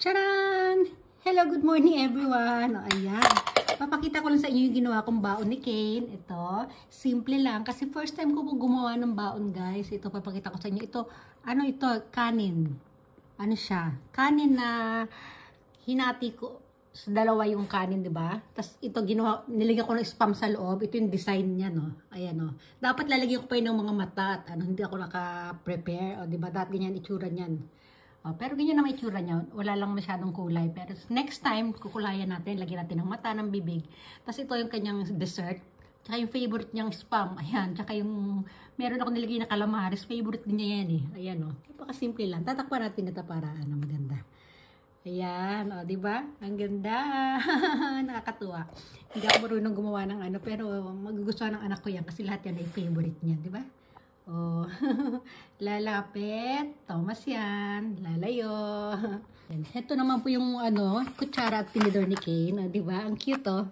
Charan! Hello, good morning everyone. O, ayan. Papakita ko lang sa inyo yung ginawa kong baon ni Kane. Ito, simple lang. Kasi first time ko po gumawa ng baon, guys. Ito, papakita ko sa inyo. Ito, ano ito? Kanin. Ano siya? Kanin na hinati ko. Sa dalawa yung kanin, di ba? Tapos ito, ginawa, nilagyan ko ng spam sa loob. Ito yung design niya, no? Ayan, no? Dapat lalagyan ko pa yun ng mga mata at ano, hindi ako naka-prepare. O, di ba? Dapat ganyan itsura niyan. Oh, pero ganyan na may itsura niya. Wala lang masyadong kulay. Pero next time, kukulayan natin. Lagyan natin ng mata, ng bibig. Tapos ito yung kanyang dessert. Tsaka yung favorite niyang spam. Ayan. Tsaka yung, meron ako nilagay na calamaris. Favorite din niya yan eh. Ayan o. Napaka-simple lang. Tatakpan natin ito para ano, maganda. Ayan. O, diba? Ang ganda. Nakakatuwa. Hindi ako marunong gumawa ng ano. Pero magugustuhan ng anak ko yan. Kasi lahat yan ay favorite niya. Diba? Oh, lalapit. Thomas yan. Lalayo. Ito naman po yung ano, kutsara at tinidor ni Kane. Di ba? Ang cute oh.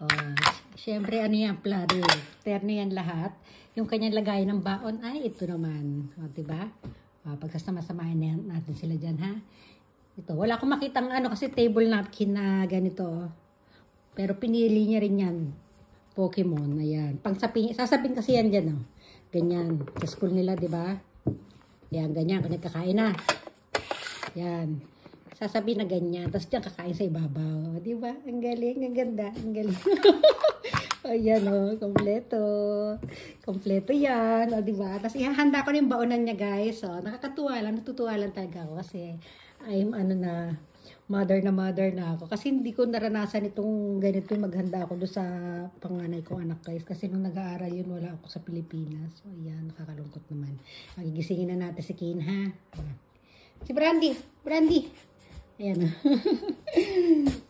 Oh, syempre ano yan, platter. Terno yan lahat. Yung kanyang lagay ng baon ay ito naman. O, di ba? Pagsasama-samahin natin sila dyan, ha? Ito, wala akong makitang ano kasi table napkin na ganito. Pero pinili niya rin yan. Pokemon, ayan. Sasapin kasi yan dyan, oh. Ganyan. Sa school nila, di ba? Yan, ganyan. Kung nagkakain na. Yan. Sasabihin na ganyan. Tapos diyan kakain sa ibabaw. Di ba? Ang galing. Ang ganda. Ang galing. Ayan, o. Kompleto. Kompleto yan. O, di ba? Tapos ihahanda ko na yung baonan niya, guys. O, nakakatuwa lang. Natutuwa lang talaga ako. Kasi I'm, ano na, mother na ako. Kasi hindi ko naranasan itong ganito yung maghanda ako doon sa panganay kong anak, guys. Kasi nung nag-aaral yun, wala ako sa Pilipinas. So, ayan, nakakalungkot naman. Magigisingin na natin si Kane, ha? Si Brandy! Brandy! Ayan.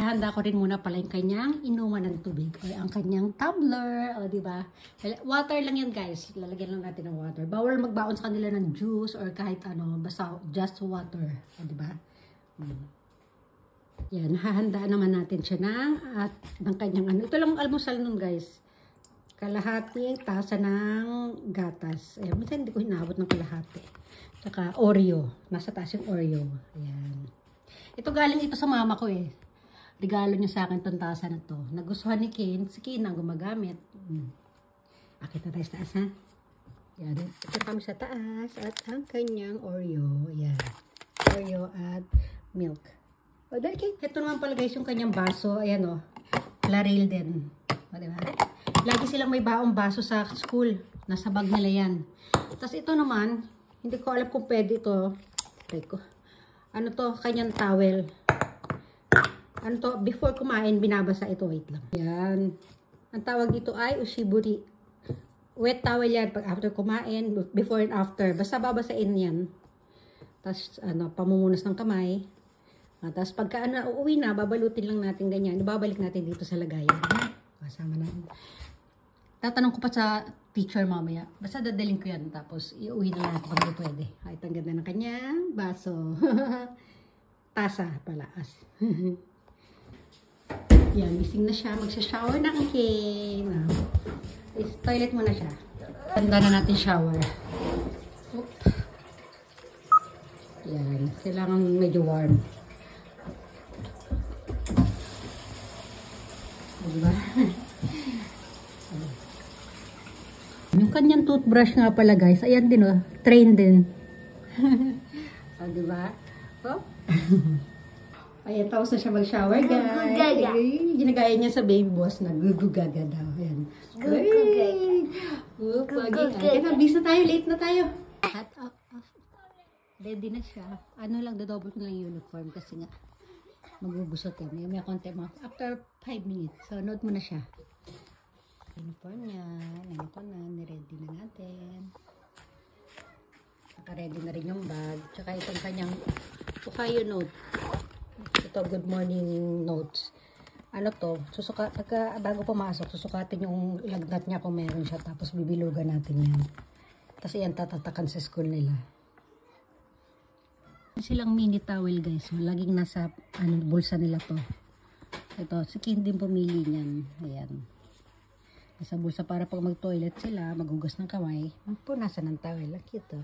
Handa ko rin muna pala yung kanyang inuman ng tubig. O ang kanyang tumbler. O, diba? Water lang yan, guys. Lalagyan lang natin ng water. Bawal magbaon sa kanila ng juice or kahit ano. Basta just water. O, diba? Yan, hahandaan naman natin siya ng kanyang ano. Ito lang almusal nun, guys. Kalahati tasa ng gatas. Ayan, minsan hindi ko hinabot ng kalahati. Tsaka Oreo. Nasa taas yung Oreo. Ayan. Ito galing ito sa mama ko eh. Regalo niya sa akin itong tasa na to. Nagustuhan ni Kane. Si Kane ang gumagamit. Akit na tayo sa taas, ha? Yan. Ito kami sa taas. At ang kanyang Oreo. Ayan. Oreo at milk. O, dahil ito naman pala guys yung kanyang baso. Ayan o. Claril din. O, diba? Lagi silang may baong baso sa school. Nasa bag nila yan. Tapos ito naman, hindi ko alam kung pwede ito. Ano to? Kanyang towel. Ano to? Before kumain, binabasa ito. Wait lang. Yan. Ang tawag dito ay ushiburi. Wet towel yan pag after kumain, before and after. Basta babasain yan. Tapos, ano, pamumunas ng kamay. Tapos pagka uuwi na, babalutin lang natin ganyan. Ibabalik natin dito sa lagayan. Kasama natin. Tatanong ko pa sa teacher mamaya. Basta dadalhin ko yan. Tapos iuwi na natin pag di pwede. Ay, ang ganda ng kanyang baso. Tasa pala. Yan, gising na siya. Magsha-shower na ang Kane. Toilet muna siya. Tanda na natin shower. Oop. Yan. Kailangan medyo warm. Diba? Yung kanyang toothbrush nga pala guys, ayan din oh, train din. O, diba? Oh. Ayan, tapos na siya mag-shower guys. Ginagaya niya sa baby boss na gugugaga daw. Ayan. Ayan, bis na tayo, late na tayo. Hat off. Ready na siya. Ano lang, dadouble ko lang yung uniform kasi nga magugusot yan. May konti mga after 5 minutes. So, note mo na siya. Uniform niya. Ito na. Niready na natin. Naka-ready na rin yung bag. Tsaka itong kanyang Ukayo note. Ito, good morning notes. Ano to? Bago pumasok, susukatin yung lagnat niya kung meron siya. Tapos bibilugan natin yan. Kasi yan tatatakan sa school nila. Silang mini towel guys. So, laging nasa bulsa nila to. Ito, si Kane din pumili niyan. Ayan. Nasa bulsa para pag mag-toilet sila, maghugas ng kamay. Punasan ng towel. Cute to.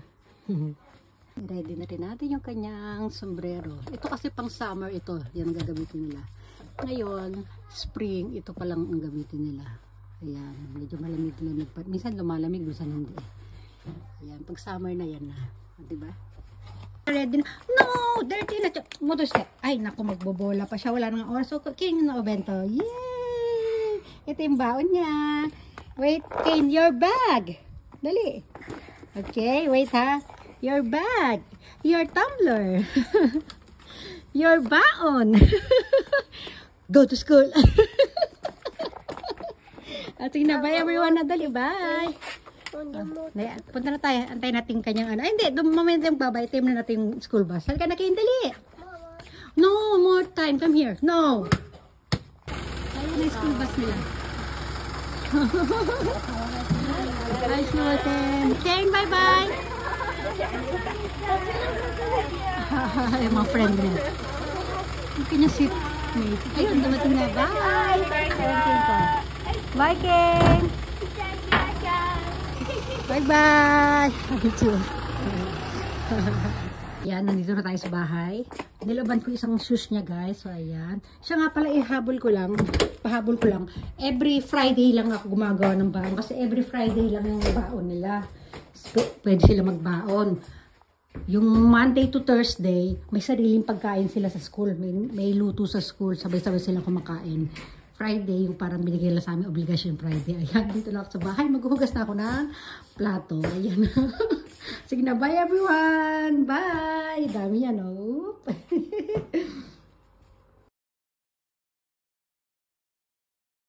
Ready na rin natin yung kanyang sombrero. Ito kasi pang summer ito. Yan ang gagamitin nila. Ngayon, spring, ito pa lang ang gamitin nila. Ayan, medyo malamig-lamig pa. Minsan lumalamig, minsan hindi. Ayan, pag summer na yan na. Diba? Ready na. No! Dirty na. Motorstep. Ay, naku, magbobola pa siya. Wala nang oras. So, Kane na obento. Yay! Ito yung baon niya. Wait, Kane, your bag. Dali. Okay, wait ha. Your bag. Your tumbler. Your baon. Go to school. At sige na, bye everyone na dali. Bye. Punta na tayo. Antay natin kanyang ano. Ay, hindi. Moment yung babay. Time na natin yung school bus. Halika na kayo. Dali. No, more time. Come here. No. Ayun na yung school bus nila. Nice natin. Kane, bye-bye. Yung mga friend niya. Yung kanya seatmate. Ayun, dumating na. Bye. Bye, Kane. Bye-bye. Yan, nandito na tayo sa bahay. Nilaban ko isang shoes niya, guys. So, ayan. Siya nga pala, pahabol ko lang. Every Friday lang ako gumagawa ng baon. Kasi every Friday lang yung baon nila. Pwede sila magbaon. Yung Monday to Thursday, may sariling pagkain sila sa school. May luto sa school. Sabay-sabay silang kumakain. Friday, yung parang binigay lang sa amin obligation Friday. Ayan, dito lang ako sa bahay. Maghuhugas na ako ng plato. Ayan. Sige na, bye everyone! Bye! Dami yan, oh.